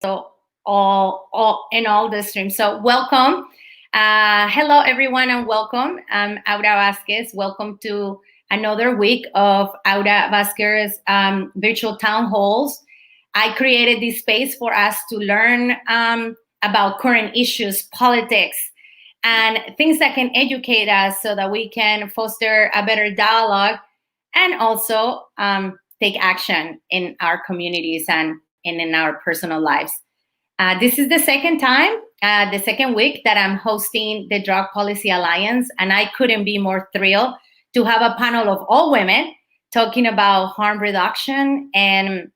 So all the streams. So welcome. Hello everyone and welcome. I'm Aura Vasquez. Welcome to another week of Aura Vasquez virtual town halls. I created this space for us to learn about current issues, politics, and things that can educate us so that we can foster a better dialogue and also take action in our communities and in our personal lives. This is the second time, the second week that I'm hosting the Drug Policy Alliance, and I couldn't be more thrilled to have a panel of all women talking about harm reduction and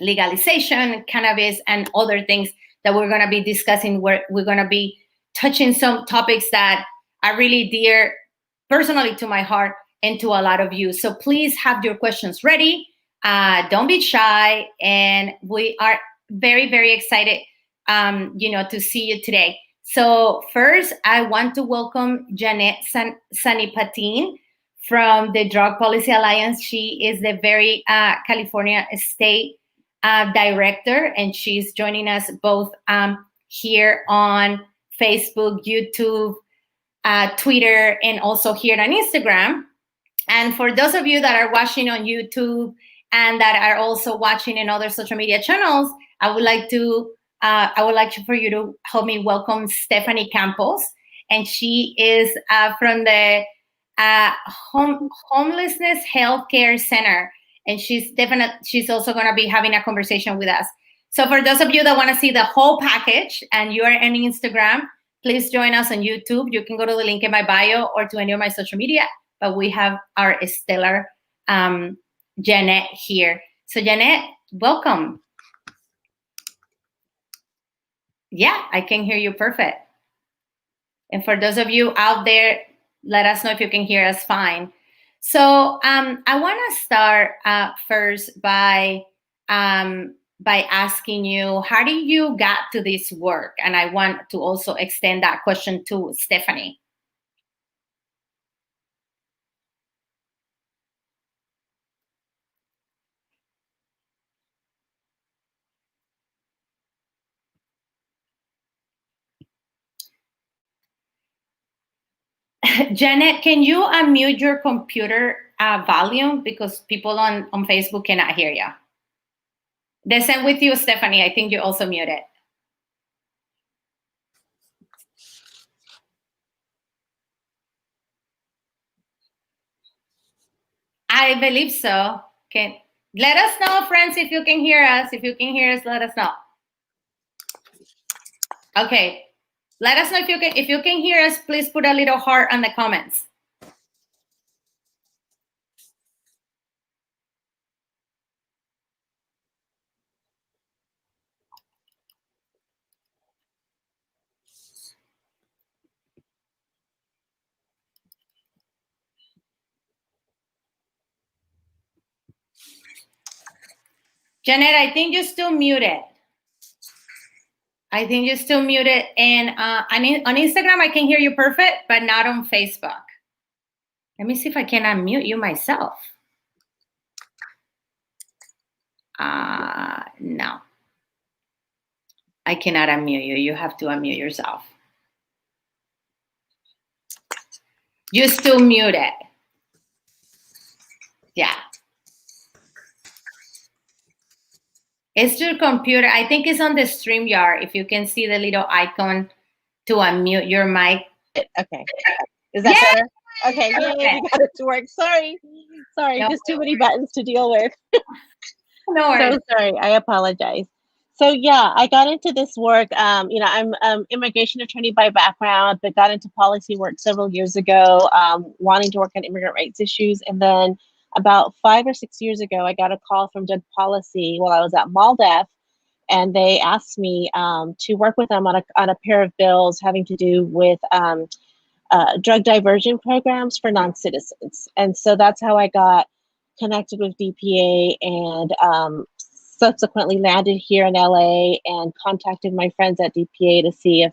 legalization, cannabis, and other things that we're going to be discussing. We're going to be touching some topics that are really dear personally to my heart and to a lot of you. So please have your questions ready. Don't be shy. And we are very, very excited to see you today. So first, I want to welcome Janet Sanipatin from the Drug Policy Alliance. She is the very California State Director, and she's joining us both here on Facebook, YouTube, Twitter, and also here on Instagram. And for those of you that are watching on YouTube and that are also watching in other social media channels, I would like for you to help me welcome Stephanie Campos, and she is from the Homelessness Healthcare Center, and she's also going to be having a conversation with us. So for those of you that want to see the whole package and you are on Instagram, please join us on YouTube. You can go to the link in my bio or to any of my social media. But we have our stellar Janet here. So Janet, welcome. Yeah, I can hear you perfect. And for those of you out there, let us know if you can hear us fine. So I want to start first by asking you, how did you get to this work? And I want to also extend that question to Stephanie. Janet, can you unmute your computer volume because people on Facebook cannot hear you? The same with you, Stephanie. I think you also muted. I believe so. Okay. Let us know, friends, if you can hear us. If you can hear us, let us know. Okay. Let us know if you can hear us. Please put a little heart on the comments. Janet, I think you're still muted. And on Instagram, I can hear you perfect, but not on Facebook. Let me see if I can unmute you myself. No. I cannot unmute you. You have to unmute yourself. You're still muted. Yeah. It's your computer. I think it's on the StreamYard. If you can see the little icon to unmute your mic. Okay. Is that better? Okay. Yay, we got it to work. Sorry. No, just too many buttons to deal with. No worries. So sorry. I apologize. So yeah, I got into this work. I'm an immigration attorney by background, but got into policy work several years ago, wanting to work on immigrant rights issues. And then about 5 or 6 years ago, I got a call from Drug Policy while I was at MALDEF, and they asked me to work with them on a pair of bills having to do with drug diversion programs for non-citizens. And so that's how I got connected with DPA and subsequently landed here in LA and contacted my friends at DPA to see if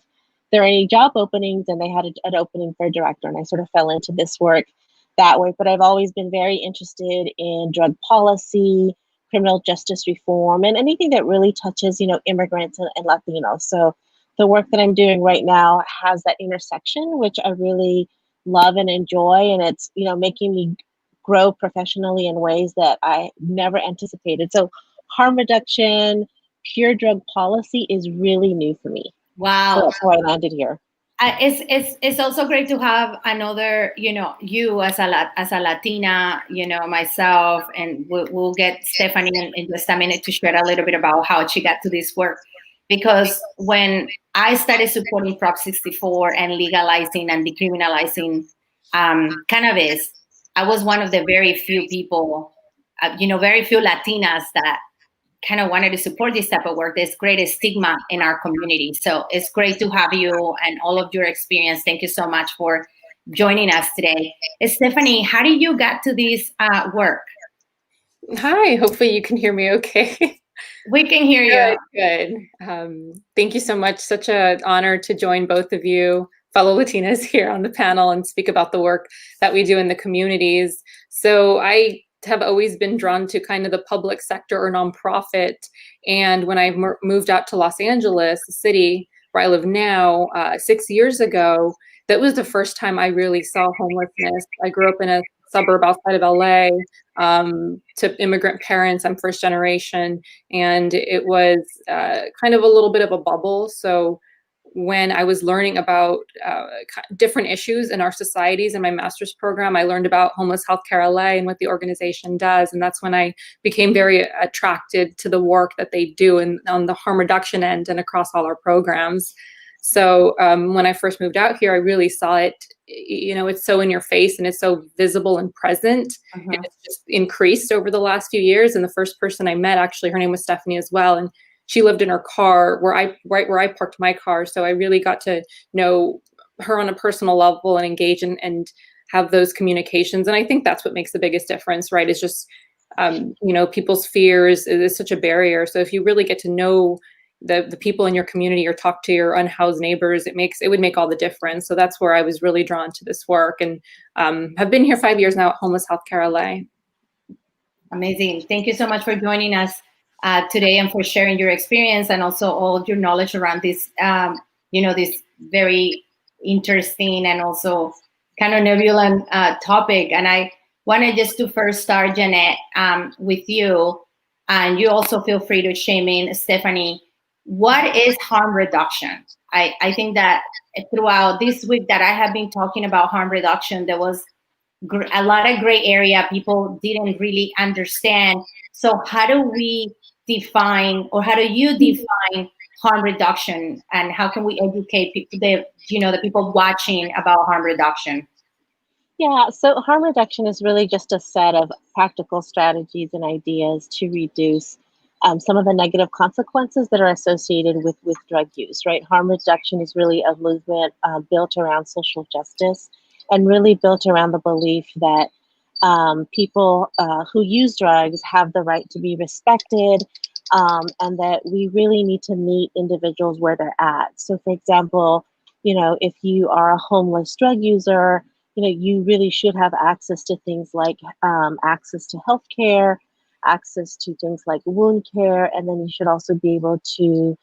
there are any job openings, and they had an opening for a director, and I sort of fell into this work that way. But I've always been very interested in drug policy, criminal justice reform, and anything that really touches, immigrants and Latinos. So the work that I'm doing right now has that intersection, which I really love and enjoy, and it's, making me grow professionally in ways that I never anticipated. So harm reduction, pure drug policy is really new for me. Wow. So that's how I landed here. It's also great to have another, you as a Latina, myself, and we'll get Stephanie in just a minute to share a little bit about how she got to this work. Because when I started supporting Prop 64 and legalizing and decriminalizing cannabis, I was one of the very few people, very few Latinas that kind of wanted to support this type of work. There's great stigma in our community. So it's great to have you and all of your experience. Thank you so much for joining us today. Stephanie, how did you get to this work? Hi, hopefully you can hear me okay. We can hear you. Good. Thank you so much. Such an honor to join both of you, fellow Latinas, here on the panel and speak about the work that we do in the communities. So I have always been drawn to kind of the public sector or nonprofit. And when I moved out to Los Angeles, the city where I live now, 6 years ago, that was the first time I really saw homelessness. I grew up in a suburb outside of LA, to immigrant parents. I'm first generation, and it was kind of a little bit of a bubble. So when I was learning about different issues in our societies in my master's program, I learned about Homeless Healthcare LA and what the organization does. And that's when I became very attracted to the work that they do on the harm reduction end and across all our programs. So when I first moved out here, I really saw it, it's so in your face and it's so visible and present. And it's just increased over the last few years. And the first person I met, actually, her name was Stephanie as well. And she lived in her car right where I parked my car. So I really got to know her on a personal level and engage and have those communications. And I think that's what makes the biggest difference, right? Is just, people's fears is such a barrier. So if you really get to know the people in your community or talk to your unhoused neighbors, it would make all the difference. So that's where I was really drawn to this work, and have been here 5 years now at Homeless Healthcare LA. Amazing. Thank you so much for joining us today and for sharing your experience and also all of your knowledge around this, this very interesting and also kind of nebulous topic. And I wanted just to first start, Jeanette, with you, and you also feel free to chime in, Stephanie. What is harm reduction? I think that throughout this week that I have been talking about harm reduction, there was a lot of gray area. People didn't really understand. So how do we define, or how do you define harm reduction, and how can we educate people, the people watching about harm reduction? Yeah, so harm reduction is really just a set of practical strategies and ideas to reduce some of the negative consequences that are associated with drug use, right? Harm reduction is really a movement built around social justice and really built around the belief that people who use drugs have the right to be respected, and that we really need to meet individuals where they're at. So for example, if you are a homeless drug user, you really should have access to things like access to healthcare, access to things like wound care, and then you should also be able to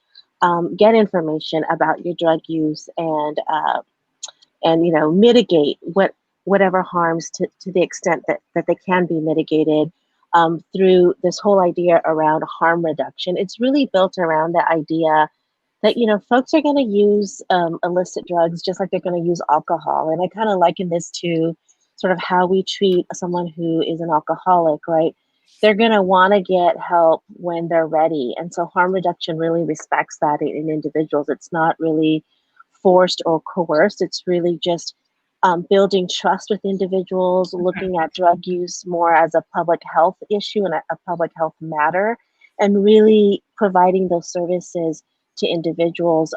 get information about your drug use and mitigate whatever harms to the extent that they can be mitigated through this whole idea around harm reduction. It's really built around the idea that folks are going to use illicit drugs just like they're going to use alcohol. And I kind of liken this to sort of how we treat someone who is an alcoholic, right? They're going to want to get help when they're ready. And so harm reduction really respects that in individuals. It's not really forced or coerced. It's really just building trust with individuals, looking at drug use more as a public health issue and a public health matter, and really providing those services to individuals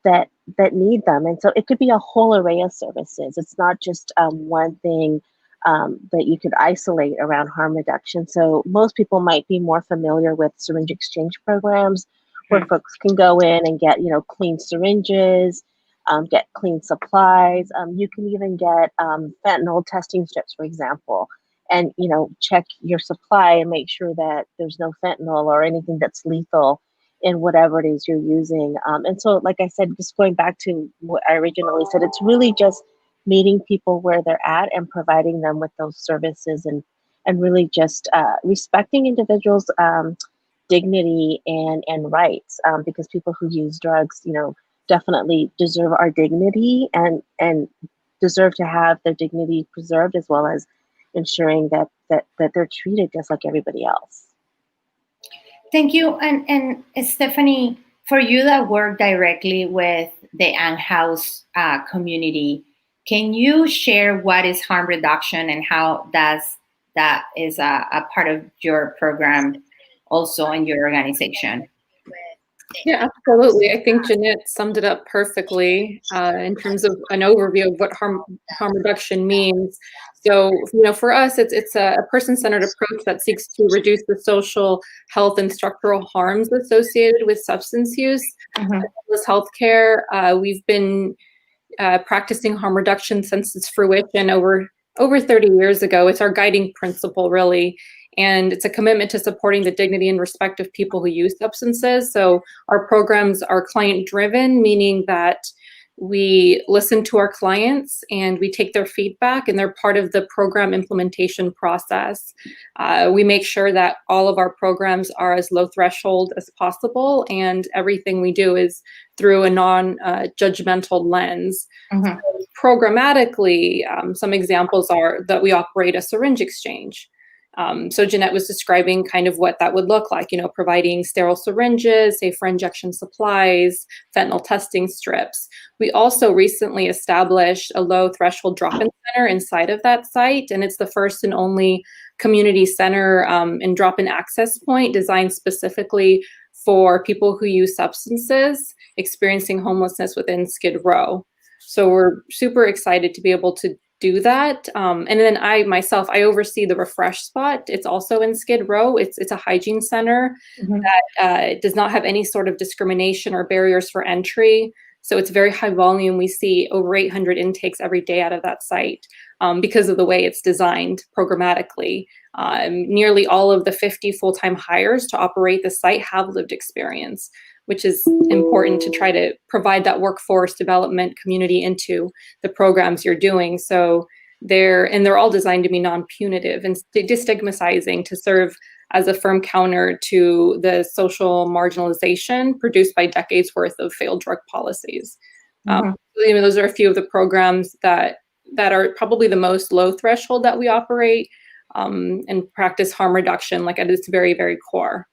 that need them. And so it could be a whole array of services. It's not just one thing that you could isolate around harm reduction. So most people might be more familiar with syringe exchange programs where folks can go in and get, clean syringes, get clean supplies. You can even get fentanyl testing strips, for example. and check your supply and make sure that there's no fentanyl or anything that's lethal in whatever it is you're using. And so, like I said, just going back to what I originally said, it's really just meeting people where they're at and providing them with those services, and really just respecting individuals' dignity and rights, because people who use drugs, definitely deserve our dignity and deserve to have their dignity preserved, as well as ensuring that they're treated just like everybody else. Thank you. And Stephanie, for you that work directly with the unhoused community, can you share what is harm reduction and how that is a part of your program also in your organization? Yeah, absolutely. I think Jeanette summed it up perfectly in terms of an overview of what harm reduction means. So, for us, it's a person-centered approach that seeks to reduce the social, health, and structural harms associated with substance use, as well as healthcare. We've been practicing harm reduction since its fruition over 30 years ago. It's our guiding principle, really. And it's a commitment to supporting the dignity and respect of people who use substances. So our programs are client-driven, meaning that we listen to our clients and we take their feedback, and they're part of the program implementation process. We make sure that all of our programs are as low threshold as possible, and everything we do is through a non-judgmental lens. So programmatically, some examples are that we operate a syringe exchange. So Jeanette was describing kind of what that would look like, providing sterile syringes, safe for injection supplies, fentanyl testing strips. We also recently established a low threshold drop-in center inside of that site, and it's the first and only community center and drop-in access point designed specifically for people who use substances experiencing homelessness within Skid Row. So we're super excited to be able to do that. And then I oversee the Refresh spot. It's also in Skid Row. It's a hygiene center that does not have any sort of discrimination or barriers for entry. So it's very high volume. We see over 800 intakes every day out of that site because of the way it's designed programmatically. Nearly all of the 50 full-time hires to operate the site have lived experience, which is important to try to provide that workforce development community into the programs you're doing. So they're all designed to be non-punitive and destigmatizing, to serve as a firm counter to the social marginalization produced by decades worth of failed drug policies. Those are a few of the programs that are probably the most low threshold that we operate and practice harm reduction like at its very, very core.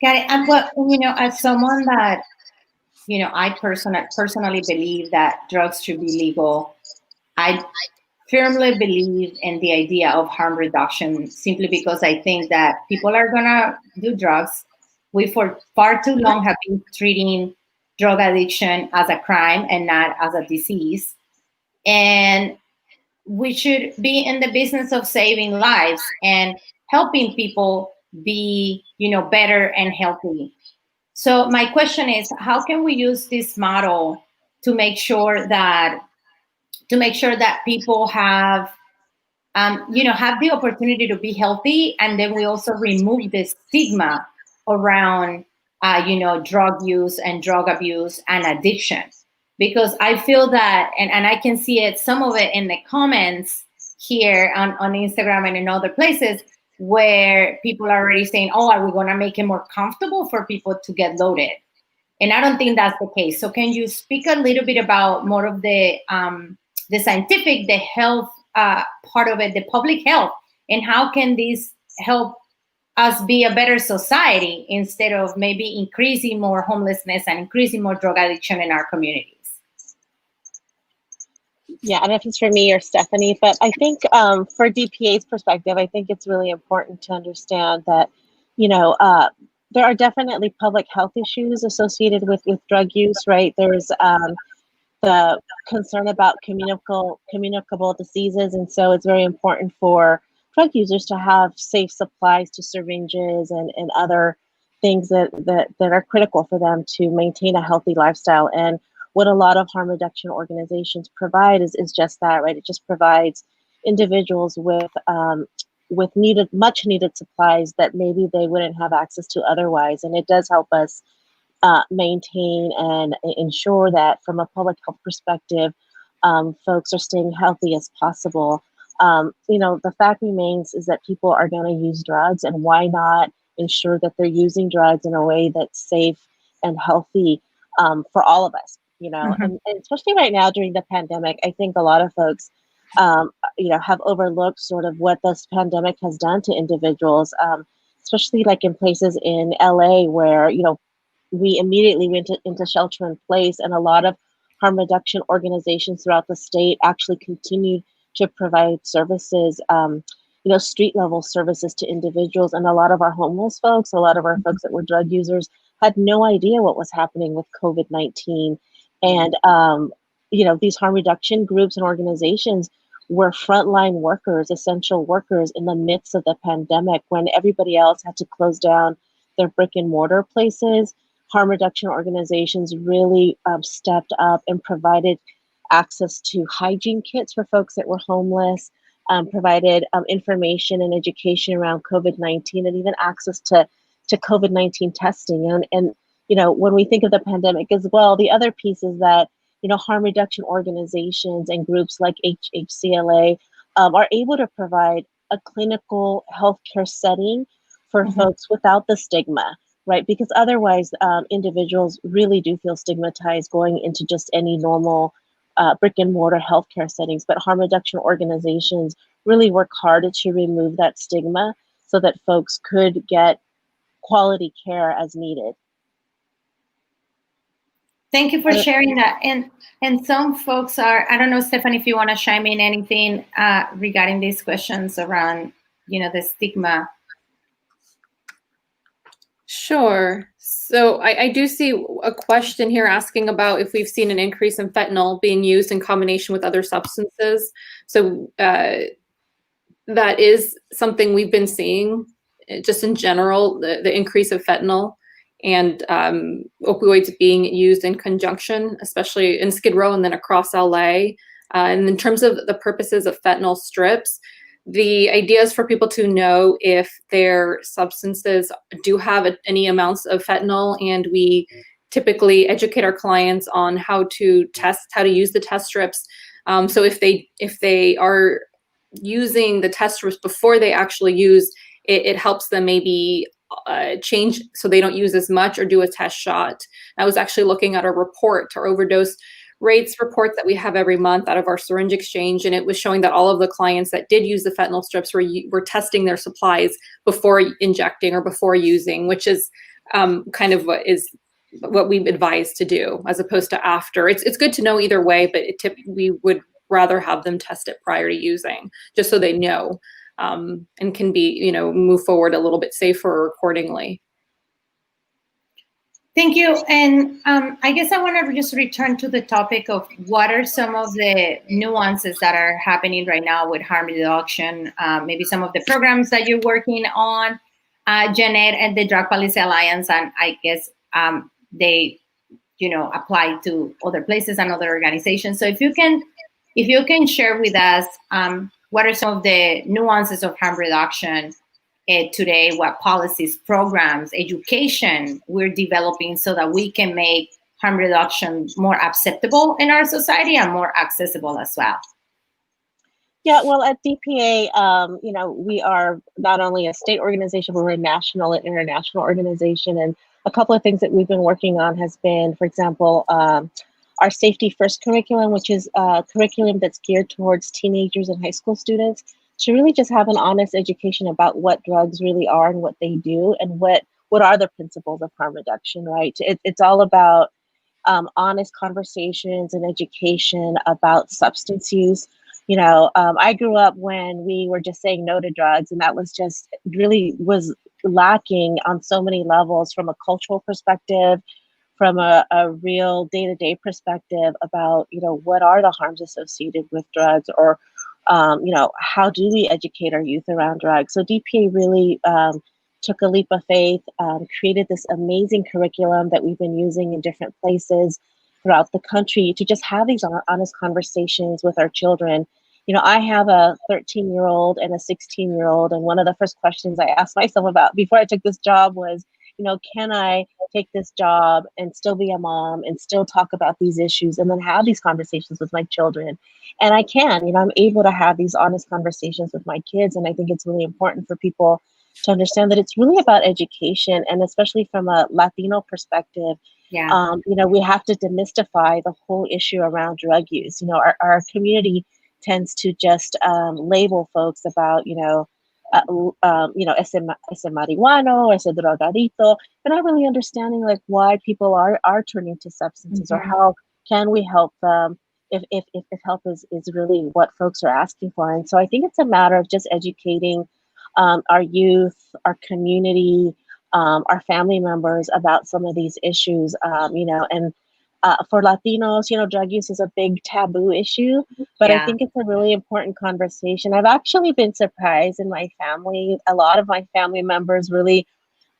Got it. And as someone that, I personally believe that drugs should be legal, I firmly believe in the idea of harm reduction, simply because I think that people are gonna do drugs. We for far too long have been treating drug addiction as a crime and not as a disease. And we should be in the business of saving lives and helping people be, better and healthy. So my question is, how can we use this model to make sure that people have, have the opportunity to be healthy, and then we also remove the stigma around, drug use and drug abuse and addiction? Because I feel that, and I can see it, some of it in the comments here on Instagram and in other places, where people are already saying, oh, are we going to make it more comfortable for people to get loaded? And I don't think that's the case. So can you speak a little bit about more of the scientific, the health part of it, the public health, and how can this help us be a better society instead of maybe increasing more homelessness and increasing more drug addiction in our communities? Yeah, I don't know if it's for me or Stephanie, but I think for DPA's perspective, I think it's really important to understand that, there are definitely public health issues associated with drug use, right? There's the concern about communicable diseases, and so it's very important for drug users to have safe supplies to syringes and other things that are critical for them to maintain a healthy lifestyle. And what a lot of harm reduction organizations provide is just that, right? It just provides, individuals with much needed supplies that maybe they wouldn't have access to otherwise. And it does help us maintain and ensure that from a public health perspective, folks are staying healthy as possible. The fact remains is that people are going to use drugs, and why not ensure that they're using drugs in a way that's safe and healthy for all of us, and especially right now during the pandemic. I think a lot of folks, have overlooked sort of what this pandemic has done to individuals, especially like in places in LA where, we immediately went into shelter in place, and a lot of harm reduction organizations throughout the state actually continued to provide services, street level services to individuals. And a lot of our homeless folks, a lot of our folks that were drug users had no idea what was happening with COVID-19. And, these harm reduction groups and organizations were frontline workers, essential workers in the midst of the pandemic when everybody else had to close down their brick and mortar places. Harm reduction organizations really stepped up and provided access to hygiene kits for folks that were homeless, provided information and education around COVID-19, and even access to COVID-19 testing. And when we think of the pandemic as well, the other piece is that, harm reduction organizations and groups like HHCLA are able to provide a clinical healthcare setting for folks without the stigma, right? Because otherwise, individuals really do feel stigmatized going into just any normal brick and mortar healthcare settings. But harm reduction organizations really work hard to remove that stigma so that folks could get quality care as needed. Thank you for sharing that. And some folks are, I don't know, Stephanie, if you want to chime in anything regarding these questions around, the stigma. Sure. So I do see a question here asking about if we've seen an increase in fentanyl being used in combination with other substances. So that is something we've been seeing just in general, the increase of fentanyl and opioids being used in conjunction, especially in Skid Row and then across LA. And in terms of the purposes of fentanyl strips, the idea is for people to know if their substances do have any amounts of fentanyl, and we typically educate our clients on how to use the test strips. So if they are using the test strips before they actually use, it helps them maybe change so they don't use as much or do a test shot. I was actually looking at our overdose rates report that we have every month out of our syringe exchange, and it was showing that all of the clients that did use the fentanyl strips were testing their supplies before injecting or before using, which is kind of what we advise to do as opposed to after. It's good to know either way, but we would rather have them test it prior to using, just so they know and can be, move forward a little bit safer accordingly. Thank you. And I guess I want to just return to the topic of what are some of the nuances that are happening right now with harm reduction, maybe some of the programs that you're working on, Janet, and the Drug Policy Alliance, and I guess they, apply to other places and other organizations. So if you can share with us what are some of the nuances of harm reduction today, what policies, programs, education we're developing so that we can make harm reduction more acceptable in our society and more accessible as well. Yeah, well, at DPA, we are not only a state organization, but we're a national and international organization. And a couple of things that we've been working on has been, for example, our Safety First curriculum, which is a curriculum that's geared towards teenagers and high school students, to really just have an honest education about what drugs really are and what they do and what are the principles of harm reduction, right? It's all about honest conversations and education about substance use. I grew up when we were just saying no to drugs, and that was just really was lacking on so many levels, from a cultural perspective, from a real day-to-day perspective about, what are the harms associated with drugs, or how do we educate our youth around drugs? So DPA really took a leap of faith, created this amazing curriculum that we've been using in different places throughout the country to just have these honest conversations with our children I have a 13-year-old and a 16-year-old, and one of the first questions I asked myself about before I took this job was, can I take this job and still be a mom and still talk about these issues and then have these conversations with my children? And I can, I'm able to have these honest conversations with my kids. And I think it's really important for people to understand that it's really about education, and especially from a Latino perspective. Yeah. We have to demystify the whole issue around drug use. Our community tends to just label folks about, ese marihuano, ese drogadito, but not really understanding like why people are turning to substances, or how can we help them if help is really what folks are asking for. And so I think it's a matter of just educating our youth, our community, our family members about some of these issues, and for Latinos, drug use is a big taboo issue, but I think it's a really important conversation. I've actually been surprised in my family. A lot of my family members really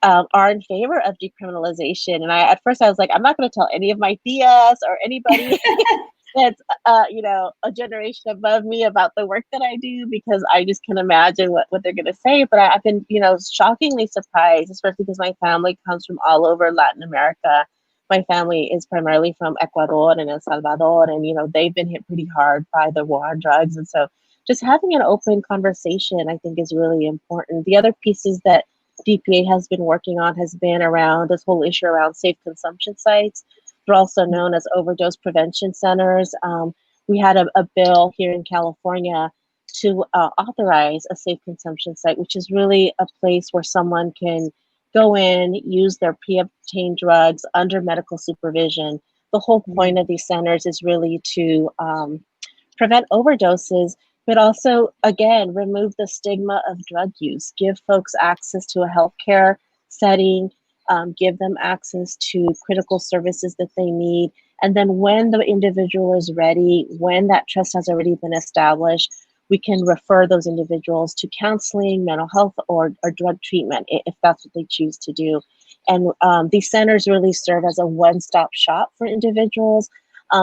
are in favor of decriminalization. And at first I was like, I'm not going to tell any of my tias or anybody that's, a generation above me about the work that I do, because I just can imagine what they're going to say. But I've been, shockingly surprised, especially because my family comes from all over Latin America. My family is primarily from Ecuador and El Salvador, and, they've been hit pretty hard by the war on drugs. And so just having an open conversation, I think, is really important. The other pieces that DPA has been working on has been around this whole issue around safe consumption sites. They're also known as overdose prevention centers. We had a bill here in California to authorize a safe consumption site, which is really a place where someone can go in, use their pre-obtained drugs under medical supervision. The whole point of these centers is really to prevent overdoses, but also, again, remove the stigma of drug use, give folks access to a healthcare setting, give them access to critical services that they need. And then when the individual is ready, when that trust has already been established, we can refer those individuals to counseling, mental health, or drug treatment if that's what they choose to do. And these centers really serve as a one-stop shop for individuals.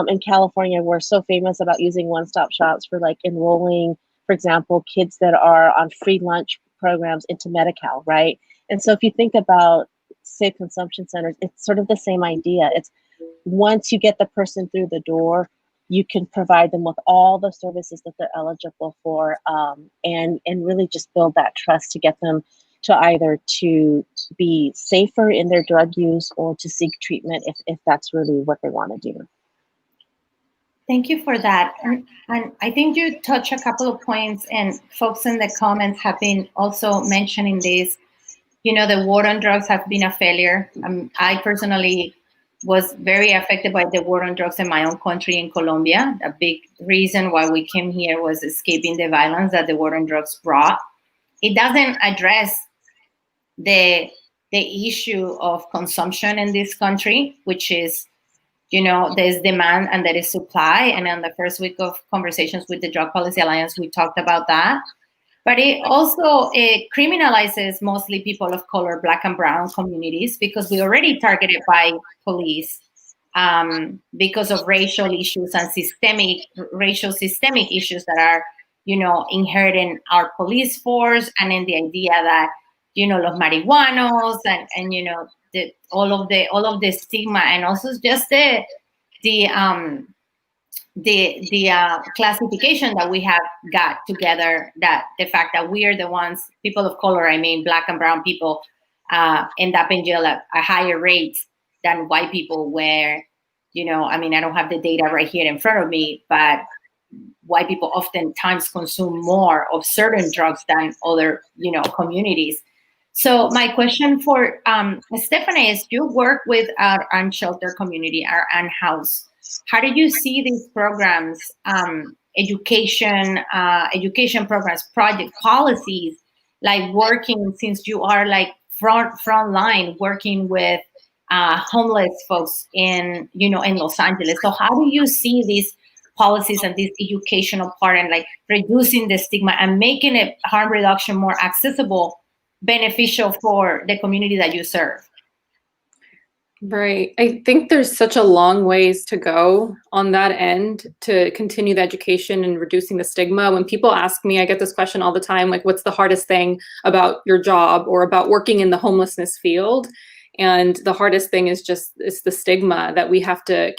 In California, we're so famous about using one-stop shops for like enrolling, for example, kids that are on free lunch programs into Medi-Cal, right? And so if you think about safe consumption centers, it's sort of the same idea. It's once you get the person through the door, you can provide them with all the services that they're eligible for, and really just build that trust to get them to either to be safer in their drug use or to seek treatment if that's really what they want to do. Thank you for that. And I think you touched a couple of points, and folks in the comments have been also mentioning this. The war on drugs have been a failure. I personally was very affected by the war on drugs in my own country, in Colombia. A big reason why we came here was escaping the violence that the war on drugs brought. It doesn't address the issue of consumption in this country, which is, there's demand and there is supply. And on the first week of conversations with the Drug Policy Alliance, we talked about that. But it also criminalizes mostly people of color, Black and brown communities, because we're already targeted by police because of racial issues and systemic issues that are, inherent in our police force, and in the idea that, los marihuanos and all of the stigma, and also just the classification that we have got together, that the fact that we are the ones, people of color, Black and brown people, end up in jail at a higher rate than white people, where, I don't have the data right here in front of me, but white people oftentimes consume more of certain drugs than other, communities. So my question for Stephanie is, you work with our unsheltered community, our unhoused. How do you see these programs, education programs, project policies, like working, since you are like front line working with homeless folks in Los Angeles? So how do you see these policies and this educational part, and like reducing the stigma and making it harm reduction more accessible, beneficial for the community that you serve? Right. I think there's such a long ways to go on that end to continue the education and reducing the stigma. When people ask me, I get this question all the time, like, what's the hardest thing about your job or about working in the homelessness field? And the hardest thing is it's the stigma that we have to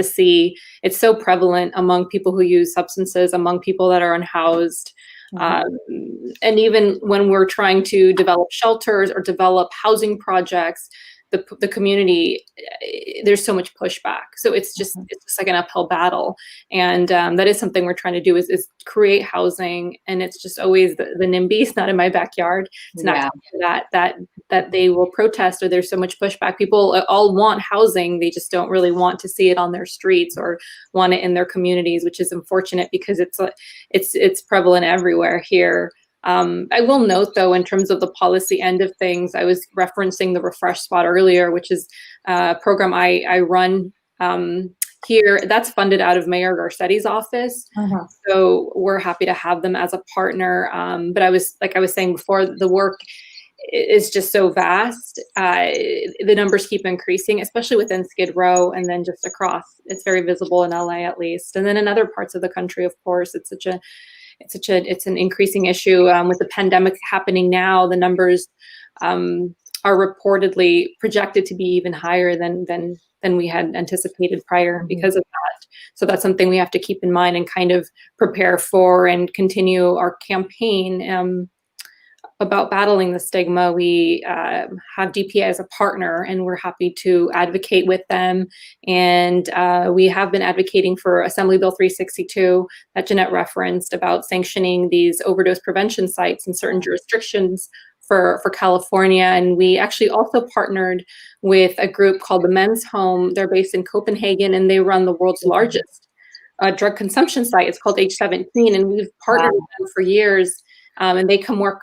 see. It's so prevalent among people who use substances, among people that are unhoused. Um, and even when we're trying to develop shelters or develop housing projects, the community, there's so much pushback. So it's just like an uphill battle. And that is something we're trying to do is create housing. And it's just always the NIMBY. It's not in my backyard. It's not that they will protest or there's so much pushback. People all want housing. They just don't really want to see it on their streets or want it in their communities, which is unfortunate because it's prevalent everywhere here. I will note, though, in terms of the policy end of things, I was referencing the Refresh Spot earlier, which is a program I run here. That's funded out of Mayor Garcetti's office. So we're happy to have them as a partner. But I was saying before, the work is just so vast. The numbers keep increasing, especially within Skid Row and then just across. It's very visible in LA, at least. And then in other parts of the country, of course, it's an increasing issue. With the pandemic happening now, the numbers are reportedly projected to be even higher than we had anticipated prior because of that. So that's something we have to keep in mind and kind of prepare for and continue our campaign about battling the stigma. We have DPA as a partner, and we're happy to advocate with them. And we have been advocating for Assembly Bill 362 that Jeanette referenced about sanctioning these overdose prevention sites in certain jurisdictions for California. And we actually also partnered with a group called the Men's Home. They're based in Copenhagen, and they run the world's largest drug consumption site. It's called H17, and we've partnered with them for years. And they come work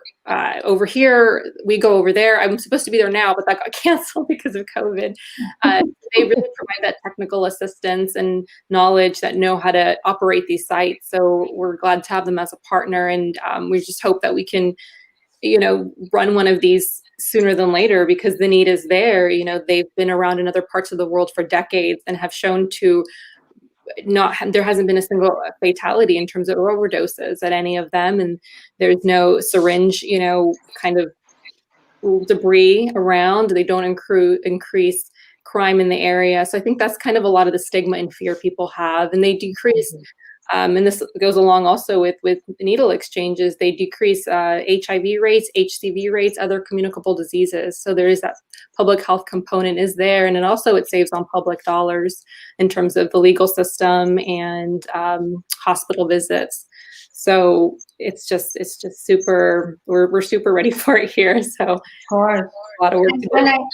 over here. We go over there. I'm supposed to be there now, but that got canceled because of COVID. They really provide that technical assistance and knowledge that know how to operate these sites. So we're glad to have them as a partner. And we just hope that we can, run one of these sooner than later because the need is there. They've been around in other parts of the world for decades and have shown to there hasn't been a single fatality in terms of overdoses at any of them, and there's no syringe kind of debris around. They don't increase crime in the area. So I think that's kind of a lot of the stigma and fear people have, and they decrease and this goes along also with needle exchanges. They decrease HIV rates, HCV rates, other communicable diseases. So there is that public health component is there. And it saves on public dollars in terms of the legal system and hospital visits. So it's just super, we're super ready for it here. So of course, a lot of work to do.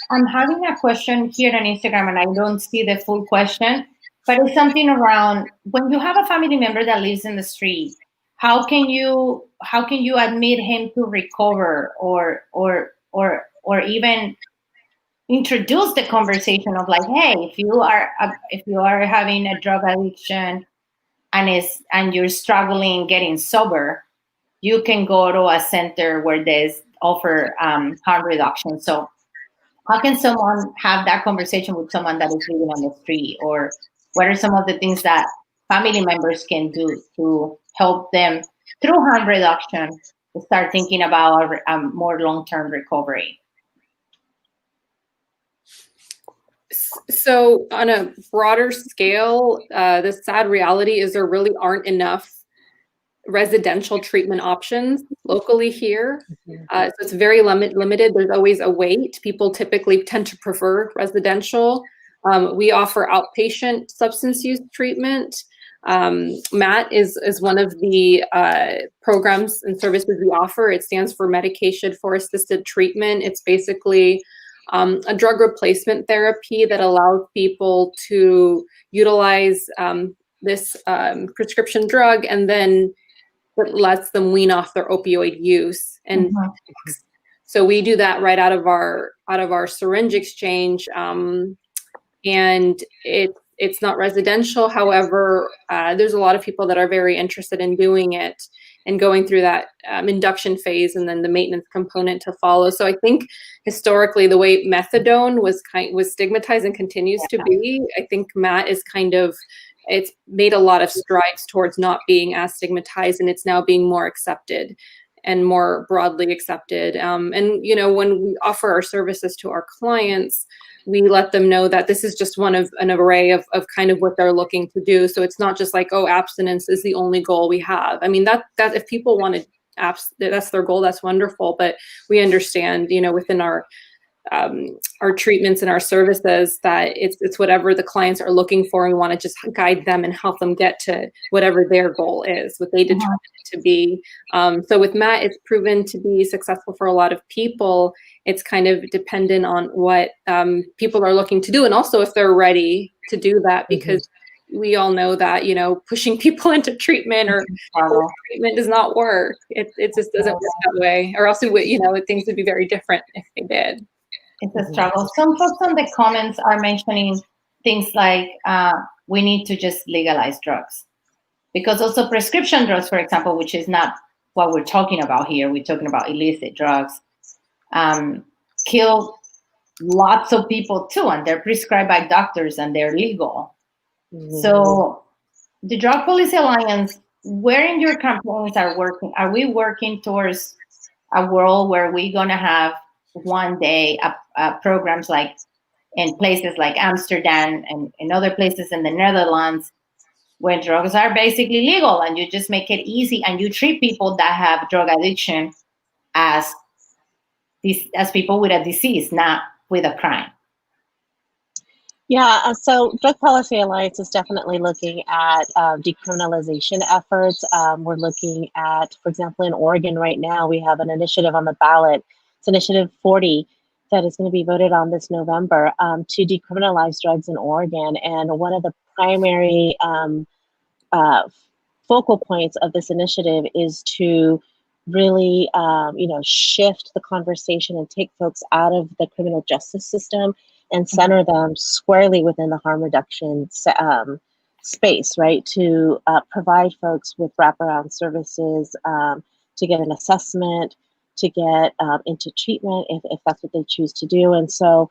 I'm having a question here on Instagram and I don't see the full question. But it's something around when you have a family member that lives in the street, how can you admit him to recover or even introduce the conversation of like, hey, if you are having a drug addiction and you're struggling getting sober, you can go to a center where they offer harm reduction. So how can someone have that conversation with someone that is living on the street, or what are some of the things that family members can do to help them through harm reduction to start thinking about more long-term recovery? So on a broader scale, the sad reality is there really aren't enough residential treatment options locally here. So it's very limited. There's always a wait. People typically tend to prefer residential. We offer outpatient substance use treatment. MAT is one of the programs and services we offer. It stands for Medication for Assisted Treatment. It's basically a drug replacement therapy that allows people to utilize this prescription drug, and then it lets them wean off their opioid use. And so we do that right out of our syringe exchange. And it's not residential. However, there's a lot of people that are very interested in doing it. and going through that induction phase and then the maintenance component to follow. So I think historically the way methadone was stigmatized and continues to be, I think Matt is it's made a lot of strides towards not being as stigmatized, and it's now being more accepted and more broadly accepted. And, you know, when we offer our services to our clients, we let them know that this is just one of an array of kind of what they're looking to do. So it's not just like, oh, abstinence is the only goal we have. I mean, that if people wanted that's their goal, that's wonderful. But we understand, you know, within our treatments and our services that it's whatever the clients are looking for, and we want to just guide them and help them get to whatever their goal is, what they determine it to be. So with Matt, it's proven to be successful for a lot of people. It's kind of dependent on what people are looking to do, and also if they're ready to do that, because we all know that, you know, pushing people into treatment or treatment does not work. It just doesn't work that way, or else you know, things would be very different if they did. It's a struggle. Some folks on the comments are mentioning things like we need to just legalize drugs, because also prescription drugs, for example, which is not what we're talking about here. We're talking about illicit drugs, kill lots of people too, and they're prescribed by doctors and they're legal. So the Drug Policy Alliance, where in your campaigns are we working towards a world where we're going to have one day programs like in places like Amsterdam and in other places in the Netherlands, where drugs are basically legal and you just make it easy and you treat people that have drug addiction as people with a disease, not with a crime? Yeah, so Drug Policy Alliance is definitely looking at decriminalization efforts. We're looking at, for example, in Oregon right now, we have an initiative on the ballot. It's Initiative 40 that is going to be voted on this November to decriminalize drugs in Oregon. And one of the primary focal points of this initiative is to really, you know, shift the conversation and take folks out of the criminal justice system and center them squarely within the harm reduction space, right? To provide folks with wraparound services, to get an assessment, to get into treatment if that's what they choose to do. And so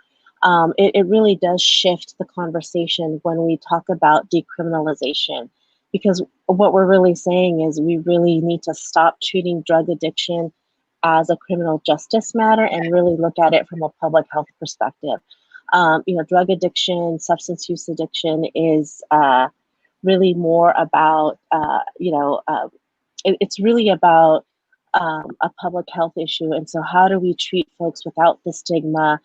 it really does shift the conversation when we talk about decriminalization, because what we're really saying is we really need to stop treating drug addiction as a criminal justice matter and really look at it from a public health perspective. You know, drug addiction, substance use addiction is really more about, you know, it's really about a public health issue. And so how do we treat folks without the stigma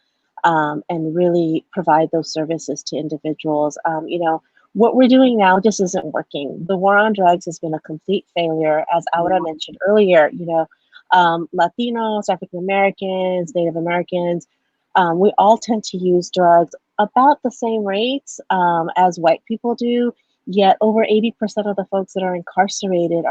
and really provide those services to individuals? You know, what we're doing now just isn't working. The war on drugs has been a complete failure. As Aura mentioned earlier, you know, Latinos, African Americans, Native Americans, we all tend to use drugs about the same rates as white people do, yet over 80% of the folks that are incarcerated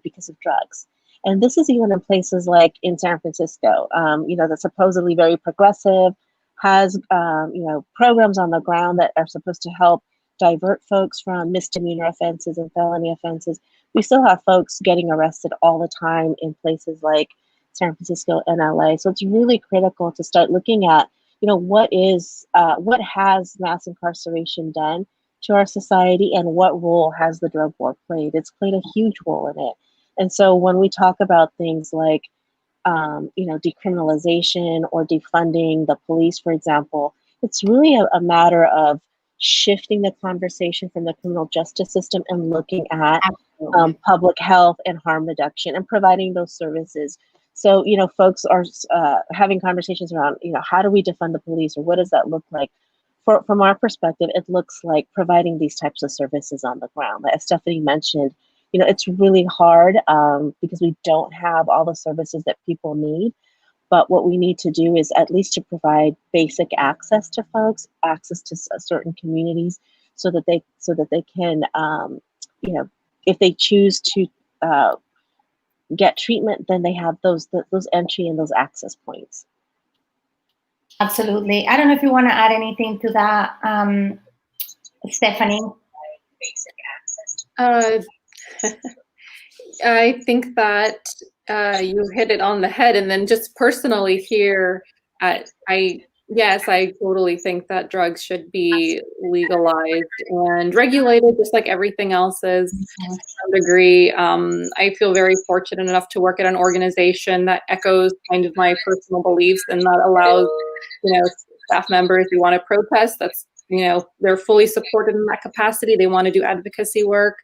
because of drugs. And this is even in places like in San Francisco, you know, that's supposedly very progressive, has, you know, programs on the ground that are supposed to help divert folks from misdemeanor offenses and felony offenses. We still have folks getting arrested all the time in places like San Francisco and LA. So it's really critical to start looking at, you know, what has mass incarceration done to our society and what role has the drug war played? It's played a huge role in it. And so when we talk about things like, you know, decriminalization or defunding the police, for example, it's really a matter of shifting the conversation from the criminal justice system and looking at public health and harm reduction and providing those services. So, you know, folks are having conversations around, you know, how do we defund the police, or what does that look like? From our perspective, it looks like providing these types of services on the ground. As Stephanie mentioned, you know, it's really hard because we don't have all the services that people need. But what we need to do is at least to provide basic access to folks, access to certain communities, so that they can, you know, if they choose to get treatment, then they have those entry and those access points. Absolutely. I don't know if you want to add anything to that, Stephanie. I think that you hit it on the head. And then just personally here, yes, I totally think that drugs should be legalized and regulated, just like everything else is to some degree. I feel very fortunate enough to work at an organization that echoes kind of my personal beliefs and that allows, staff members who want to protest. That's, they're fully supported in that capacity. They want to do advocacy work.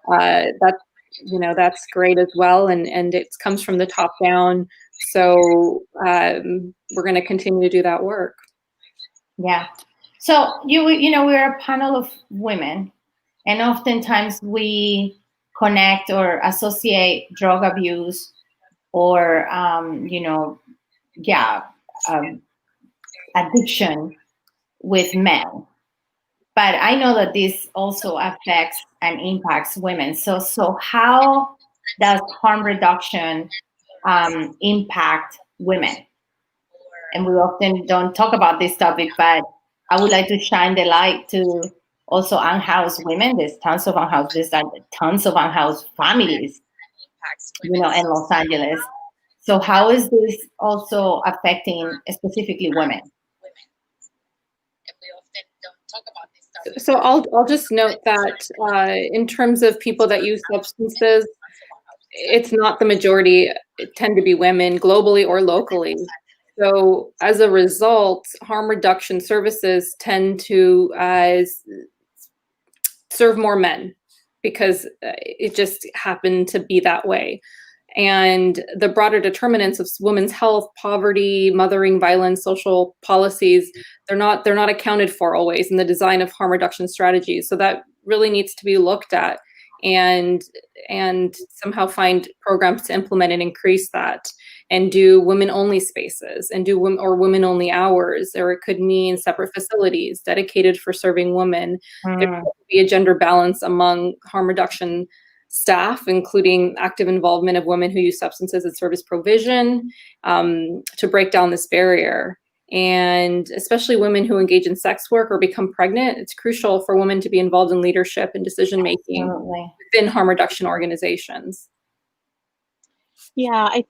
That's great as well, and it comes from the top down. So we're going to continue to do that work. Yeah. So we're a panel of women, and oftentimes we connect or associate drug abuse or addiction with men. But I know that this also affects and impacts women. So how does harm reduction impact women? And we often don't talk about this topic, but I would like to shine the light to also unhoused women. There's tons of unhoused families, in Los Angeles. So how is this also affecting specifically women? So I'll just note that in terms of people that use substances, it's not the majority. It tend to be women globally or locally. So as a result, harm reduction services tend to serve more men because it just happened to be that way. And the broader determinants of women's health, poverty, mothering, violence, social policies, they're not accounted for always in the design of harm reduction strategies. So that really needs to be looked at and somehow find programs to implement and increase that, and do women-only spaces and do women-only hours, or it could mean separate facilities dedicated for serving women. There could be a gender balance among harm reduction staff, including active involvement of women who use substances and service provision to break down this barrier. And especially women who engage in sex work or become pregnant, it's crucial for women to be involved in leadership and decision-making within harm reduction organizations. Yeah, I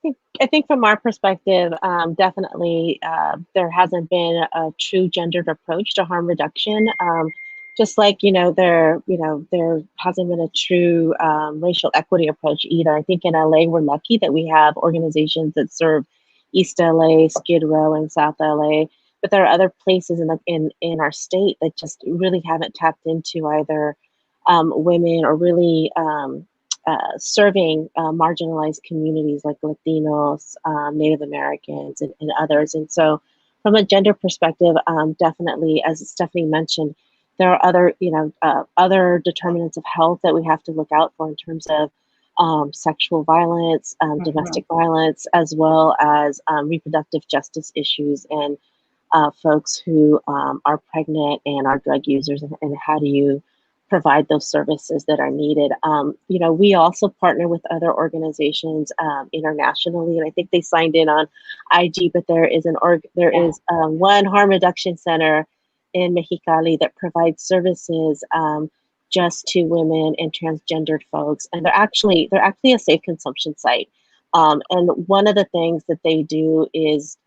think from our perspective, definitely there hasn't been a true gendered approach to harm reduction. Just like there hasn't been a true racial equity approach either. I think in LA we're lucky that we have organizations that serve East LA, Skid Row, and South LA. But there are other places in our state that just really haven't tapped into either women or really serving marginalized communities like Latinos, Native Americans, and others. And so, from a gender perspective, definitely, as Stephanie mentioned, there are other determinants of health that we have to look out for in terms of sexual violence, domestic violence, as well as reproductive justice issues and folks who are pregnant and are drug users, and how do you provide those services that are needed. We also partner with other organizations internationally, and I think they signed in on IG, but there is one harm reduction center in Mexicali that provides services just to women and transgendered folks, and they're actually a safe consumption site. And one of the things that they do is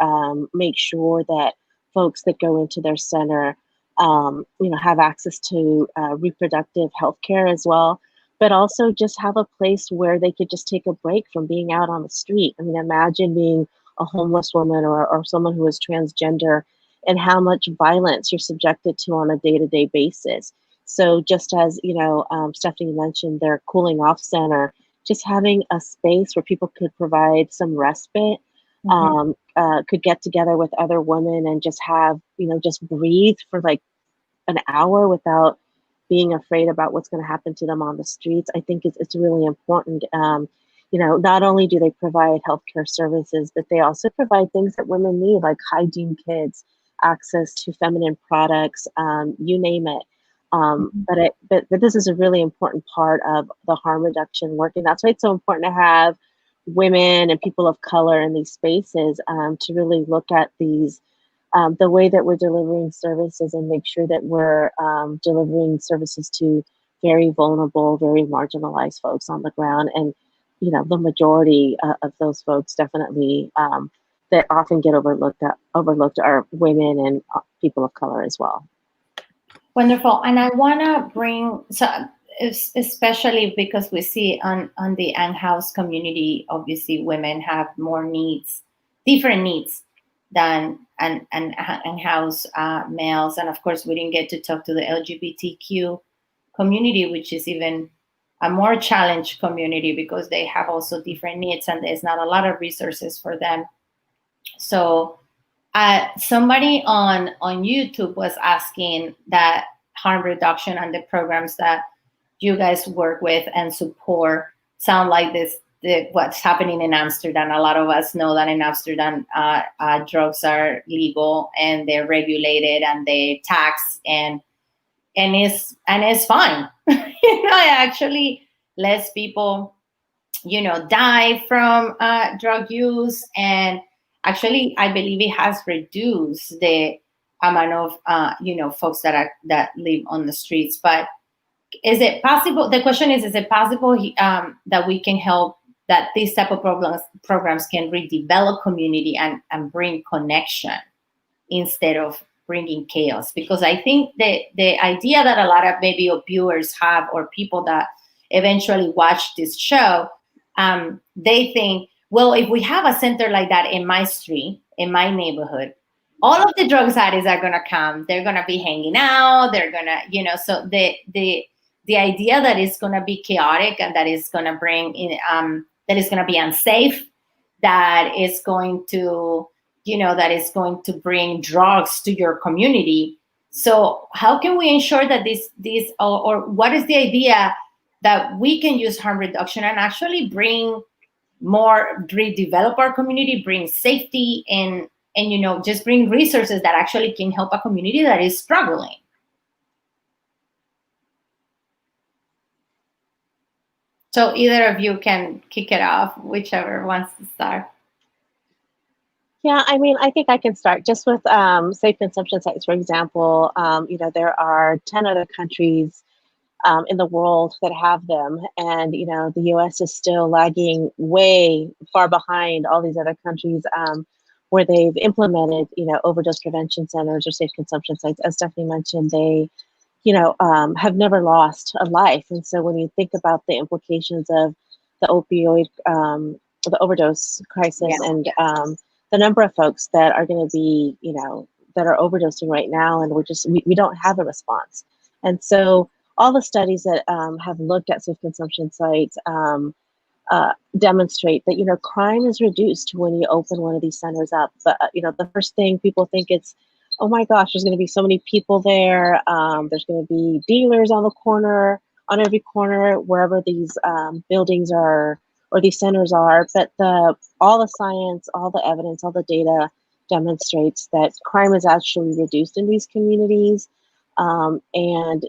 make sure that folks that go into their center have access to reproductive health care as well, but also just have a place where they could just take a break from being out on the street. I mean, imagine being a homeless woman or someone who is transgender and how much violence you're subjected to on a day-to-day basis. So just as, Stephanie mentioned, their cooling off center, just having a space where people could provide some respite, could get together with other women and just have, just breathe for like an hour without being afraid about what's going to happen to them on the streets. I think it's really important. Not only do they provide healthcare services, but they also provide things that women need, like hygiene kits, access to feminine products, you name it. But this is a really important part of the harm reduction work, and that's why it's so important to have women and people of color in these spaces to really look at these, the way that we're delivering services and make sure that we're delivering services to very vulnerable, very marginalized folks on the ground. And, the majority of those folks definitely that often get overlooked are women and people of color as well. Wonderful. And I want to bring, so especially because we see on the unhoused community, obviously women have more needs, different needs than unhoused males. And of course, we didn't get to talk to the LGBTQ community, which is even a more challenged community because they have also different needs and there's not a lot of resources for them. So somebody on YouTube was asking that harm reduction and the programs that you guys work with and support sound like what's happening in Amsterdam. A lot of us know that in Amsterdam, drugs are legal and they're regulated and they tax and it's fine. Actually less people, die from drug use, and actually, I believe it has reduced the amount of, folks that live on the streets. But is it possible? The question is it possible that we can help, that these type of programs can redevelop community and bring connection instead of bringing chaos? Because I think the idea that a lot of maybe viewers have, or people that eventually watch this show, they think, well, if we have a center like that in my street, in my neighborhood, all of the drug addicts are going to come. They're going to be hanging out. They're going to, so the idea that it's going to be chaotic and that it's going to bring in, that it's going to be unsafe, that is going to, that is going to bring drugs to your community. So how can we ensure that these or what is the idea that we can use harm reduction and actually redevelop our community, bring safety and just bring resources that actually can help a community that is struggling? So either of you can kick it off, whichever wants to start. Yeah, I mean, I think I can start just with safe consumption sites, for example. There are 10 other countries in the world that have them. And, the US is still lagging way far behind all these other countries where they've implemented, overdose prevention centers or safe consumption sites. As Stephanie mentioned, they, have never lost a life. And so when you think about the implications of the opioid, the overdose crisis, and the number of folks that are going to be, that are overdosing right now, and we don't have a response. And so all the studies that have looked at safe consumption sites demonstrate that, crime is reduced when you open one of these centers up. But, the first thing people think is, oh my gosh, there's going to be so many people there. There's going to be dealers on every corner, wherever these buildings are or these centers are. But all the science, all the evidence, all the data demonstrates that crime is actually reduced in these communities. And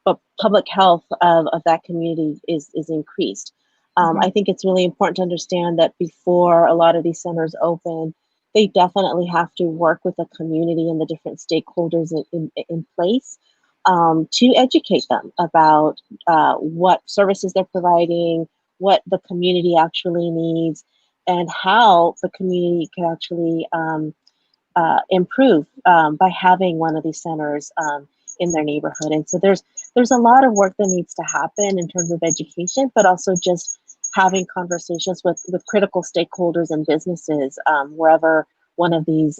but public health of that community is increased. I think it's really important to understand that before a lot of these centers open, they definitely have to work with the community and the different stakeholders in place to educate them about what services they're providing, what the community actually needs, and how the community can actually improve by having one of these centers in their neighborhood. And so there's a lot of work that needs to happen in terms of education, but also just having conversations with critical stakeholders and businesses wherever one of these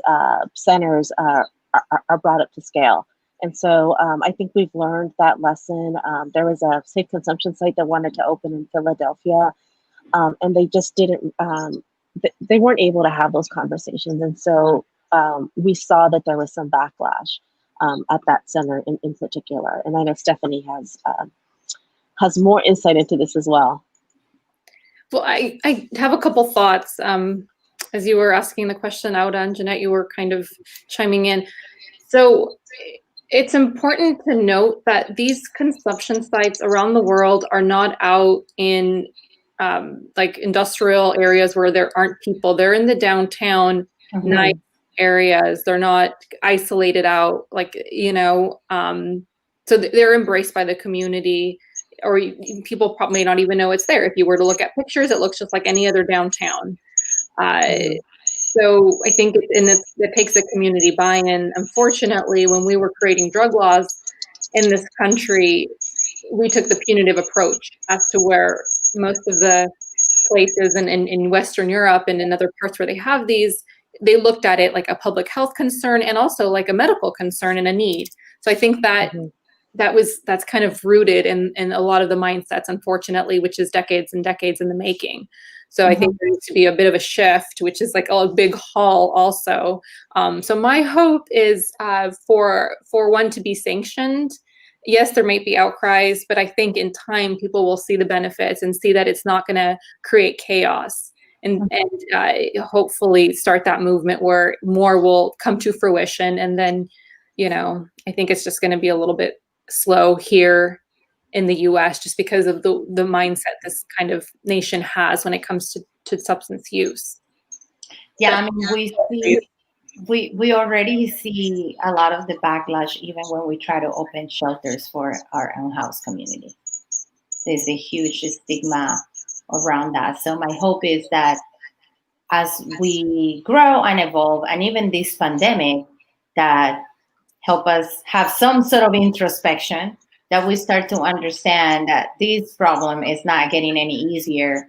centers are brought up to scale. And so I think we've learned that lesson. There was a safe consumption site that wanted to open in Philadelphia, and they just didn't, they weren't able to have those conversations. And so we saw that there was some backlash at that center in particular. And I know Stephanie has more insight into this as well. Well, I have a couple thoughts. As you were asking the question, Auda and Jeanette, you were kind of chiming in. So it's important to note that these consumption sites around the world are not out in like industrial areas where there aren't people. They're in the downtown nice areas. They're not isolated out, like, so they're embraced by the community. or people probably may not even know it's there. If you were to look at pictures, it looks just like any other downtown. So I think it takes a community buy-in. Unfortunately, when we were creating drug laws in this country, we took the punitive approach as to where most of the places in Western Europe and in other parts where they have these, they looked at it like a public health concern and also like a medical concern and a need. So I think that that's kind of rooted in a lot of the mindsets, unfortunately, which is decades and decades in the making. So I think there needs to be a bit of a shift, which is like a big haul also. So my hope is for one to be sanctioned. Yes, there might be outcries, but I think in time people will see the benefits and see that it's not going to create chaos, and hopefully start that movement where more will come to fruition. And then, I think it's just going to be a little bit slow here in the US just because of the mindset this kind of nation has when it comes to substance use. Yeah, I mean, we already see a lot of the backlash even when we try to open shelters for our unhoused community. There's a huge stigma around that. So my hope is that as we grow and evolve, and even this pandemic that help us have some sort of introspection, that we start to understand that this problem is not getting any easier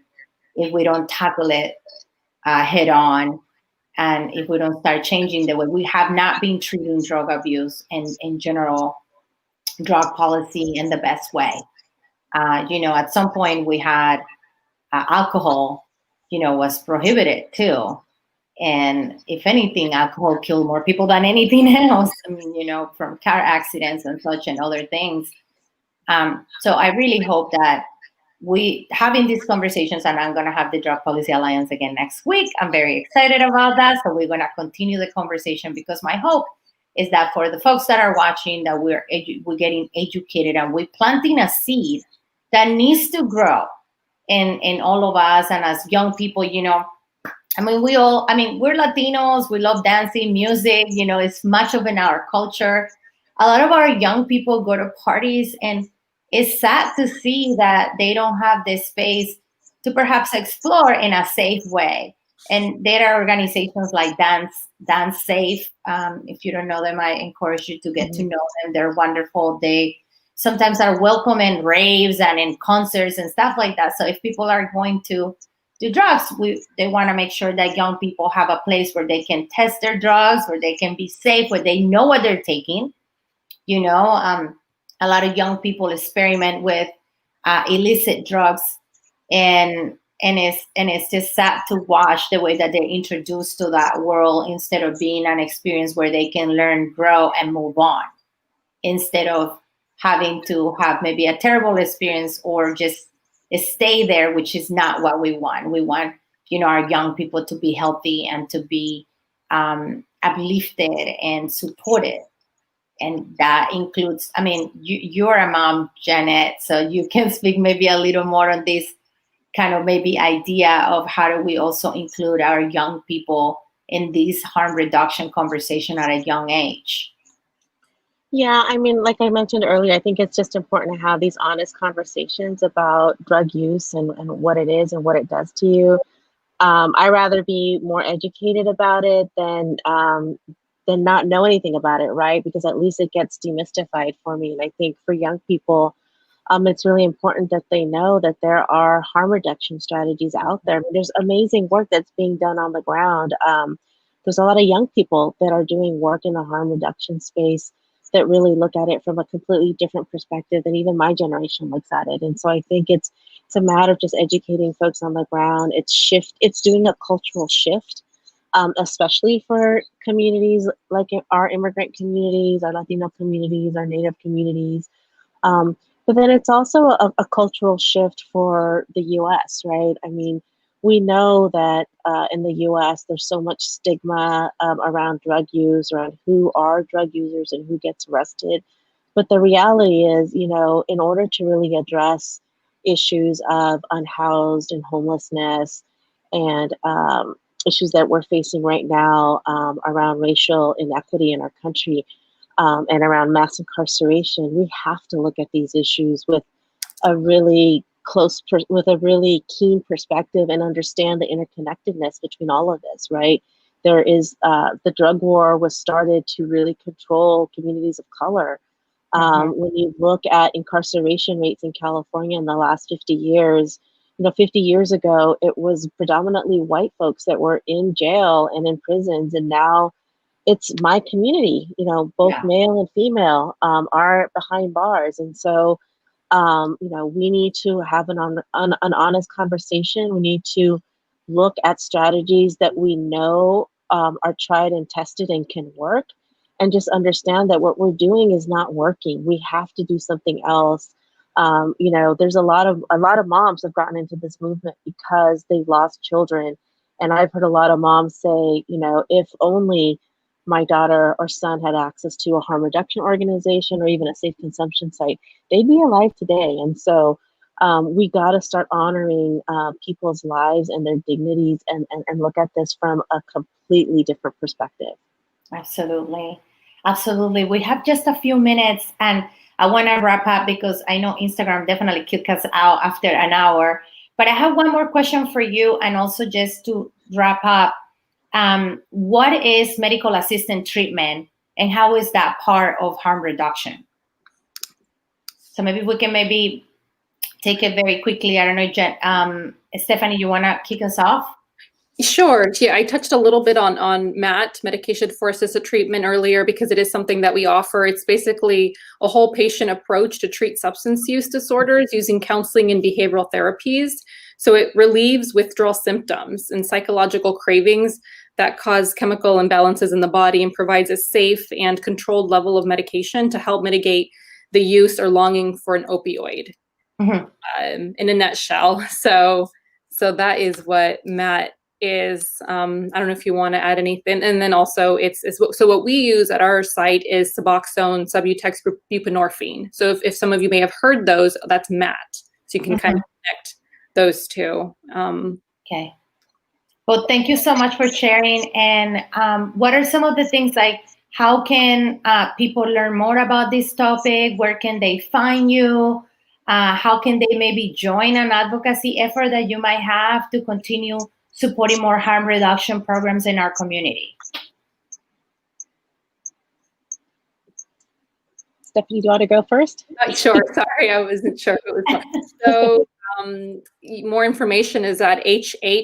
if we don't tackle it head on, and if we don't start changing the way we have not been treating drug abuse and in general drug policy in the best way. At some point we had alcohol, was prohibited too. And if anything, alcohol killed more people than anything else. I mean, from car accidents and such and other things. So I really hope that we having these conversations, and I'm going to have the Drug Policy Alliance again next week. I'm very excited about that. So we're going to continue the conversation, because my hope is that for the folks that are watching, that we're getting educated and we're planting a seed that needs to grow in all of us. And as young people, we're Latinos, we love dancing, music, it's much of in our culture. A lot of our young people go to parties, and it's sad to see that they don't have this space to perhaps explore in a safe way. And there are organizations like Dance Safe. If you don't know them, I encourage you to get to know them. They're wonderful. They sometimes are welcome in raves and in concerts and stuff like that. So if people are going to do drugs, they want to make sure that young people have a place where they can test their drugs, where they can be safe, where they know what they're taking. A lot of young people experiment with illicit drugs, and it's just sad to watch the way that they're introduced to that world, instead of being an experience where they can learn, grow, and move on, instead of having to have maybe a terrible experience or just stay there, which is not what we want. We want, our young people to be healthy and to be uplifted and supported. And that includes, you're a mom, Janet, so you can speak maybe a little more on this kind of maybe idea of how do we also include our young people in this harm reduction conversation at a young age. Yeah, like I mentioned earlier, I think it's just important to have these honest conversations about drug use and what it is and what it does to you. I'd rather be more educated about it than not know anything about it, right? Because at least it gets demystified for me. And I think for young people, it's really important that they know that there are harm reduction strategies out there. There's amazing work that's being done on the ground. There's a lot of young people that are doing work in the harm reduction space that really look at it from a completely different perspective than even my generation looks at it. And so I think it's a matter of just educating folks on the ground. It's doing a cultural shift, especially for communities like our immigrant communities, our Latino communities, our Native communities. But then it's also a cultural shift for the US, right? We know that in the US, there's so much stigma around drug use, around who are drug users and who gets arrested. But the reality is, in order to really address issues of unhoused and homelessness and issues that we're facing right now around racial inequity in our country and around mass incarceration, we have to look at these issues with a really with a really keen perspective and understand the interconnectedness between all of this, right? There is the drug war was started to really control communities of color. When you look at incarceration rates in California in the last 50 years, 50 years ago, it was predominantly white folks that were in jail and in prisons. And now it's my community, both male and female are behind bars. And so, we need to have an honest conversation. We need to look at strategies that we know are tried and tested and can work, and just understand that what we're doing is not working. We have to do something else. There's a lot of moms have gotten into this movement because they lost children. And I've heard a lot of moms say, if only my daughter or son had access to a harm reduction organization or even a safe consumption site, they'd be alive today. And so we got to start honoring people's lives and their dignities and look at this from a completely different perspective. Absolutely. Absolutely. We have just a few minutes, and I want to wrap up because I know Instagram definitely kicked us out after an hour. But I have one more question for you, and also just to wrap up, what is medical assisted treatment, and how is that part of harm reduction? So maybe we can take it very quickly. I don't know, Jen, Stephanie, you want to kick us off? Sure. Yeah, I touched a little bit on MAT, medication for assisted treatment, earlier, because it is something that we offer. It's basically a whole patient approach to treat substance use disorders using counseling and behavioral therapies. So it relieves withdrawal symptoms and psychological cravings that cause chemical imbalances in the body, and provides a safe and controlled level of medication to help mitigate the use or longing for an opioid. In a nutshell. So that is what MAT is. I don't know if you want to add anything. And then also so what we use at our site is Suboxone, Subutex, buprenorphine. So if some of you may have heard those, that's MAT. So you can kind of connect those two. Okay. Well, thank you so much for sharing. And what are some of the things, like how can people learn more about this topic? Where can they find you? How can they maybe join an advocacy effort that you might have to continue supporting more harm reduction programs in our community? Stephanie, do you want to go first? Sure. Sorry, I wasn't sure if it was. So more information is at hhcla.org.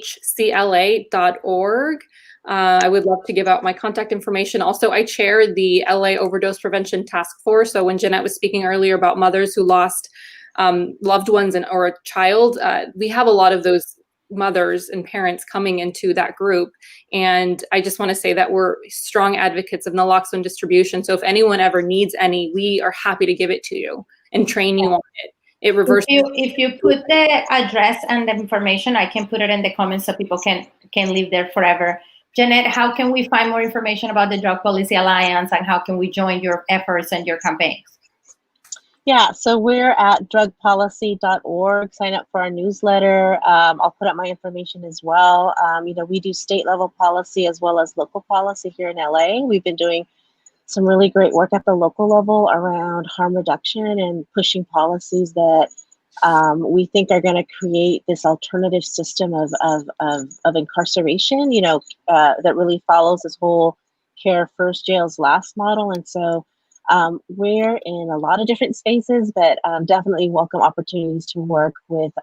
I would love to give out my contact information. Also, I chair the LA Overdose Prevention Task Force. So when Jeanette was speaking earlier about mothers who lost loved ones or a child, we have a lot of those mothers and parents coming into that group. And I just want to say that we're strong advocates of naloxone distribution. So if anyone ever needs any, we are happy to give it to you and train you on it. It reverses. If you put the address and the information, I can put it in the comments so people can live there forever. Jeanette, how can we find more information about the Drug Policy Alliance, and how can we join your efforts and your campaigns? Yeah, so we're at drugpolicy.org. Sign up for our newsletter. I'll put up my information as well. We do state level policy as well as local policy here in LA. We've been doing some really great work at the local level around harm reduction and pushing policies that we think are going to create this alternative system of incarceration, that really follows this whole care first, jails last model. And so we're in a lot of different spaces, but definitely welcome opportunities to work with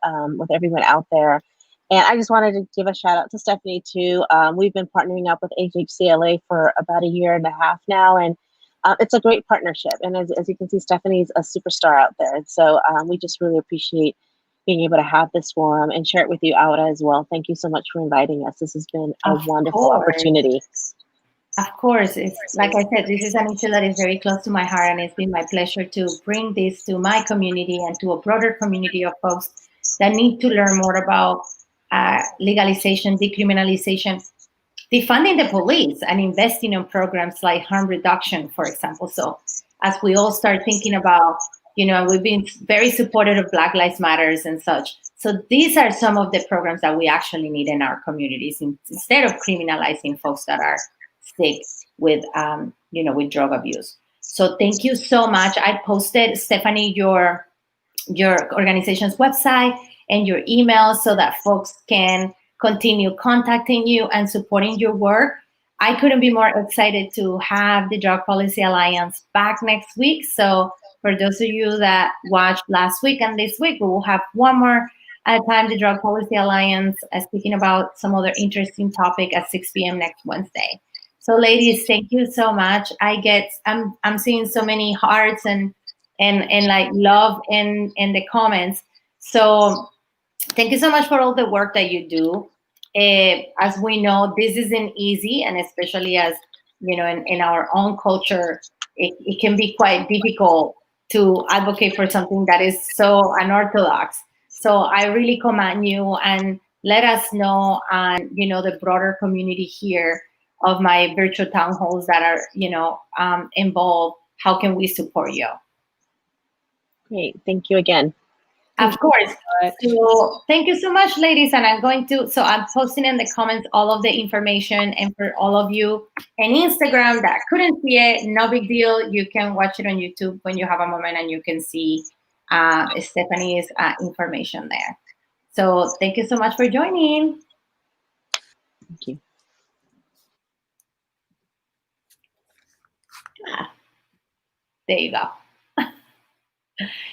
everyone out there. And I just wanted to give a shout out to Stephanie too. We've been partnering up with HHCLA for about 1.5 years now, and it's a great partnership. And as you can see, Stephanie's a superstar out there. And so we just really appreciate being able to have this forum and share it with you, Aura, as well. Thank you so much for inviting us. This has been a wonderful opportunity. Of course, it's like I said, this is an issue that is very close to my heart, and it's been my pleasure to bring this to my community and to a broader community of folks that need to learn more about legalization, decriminalization, defunding the police, and investing in programs like harm reduction, for example. So as we all start thinking about, we've been very supportive of Black Lives Matters and such. So these are some of the programs that we actually need in our communities, instead of criminalizing folks that are sick with with drug abuse. So thank you so much. I posted, Stephanie, your your organization's website and your email so that folks can continue contacting you and supporting your work. I couldn't be more excited to have the Drug Policy Alliance back next week. So for those of you that watched last week and this week, we will have one more time, the Drug Policy Alliance, speaking about some other interesting topic at 6 p.m. next Wednesday. So ladies, thank you so much. I'm seeing so many hearts and like love in the comments. So thank you so much for all the work that you do. As we know, this isn't easy, and especially as you know, in our own culture, it can be quite difficult to advocate for something that is so unorthodox. So I really commend you, and let us know, and you know, the broader community here of my virtual town halls that are, you know, involved. How can we support you? Great, thank you again. Of course. So thank you so much, ladies. And I'm posting in the comments all of the information, and for all of you on Instagram that couldn't see it, no big deal. You can watch it on YouTube when you have a moment, and you can see Stephanie's information there. So thank you so much for joining. Thank you. There you go.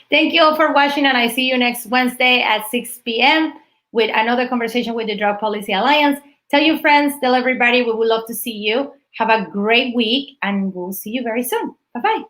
Thank you all for watching, and I see you next Wednesday at 6 p.m. with another conversation with the Drug Policy Alliance. Tell your friends, tell everybody. We would love to see you. Have a great week, and we'll see you very soon. Bye-bye.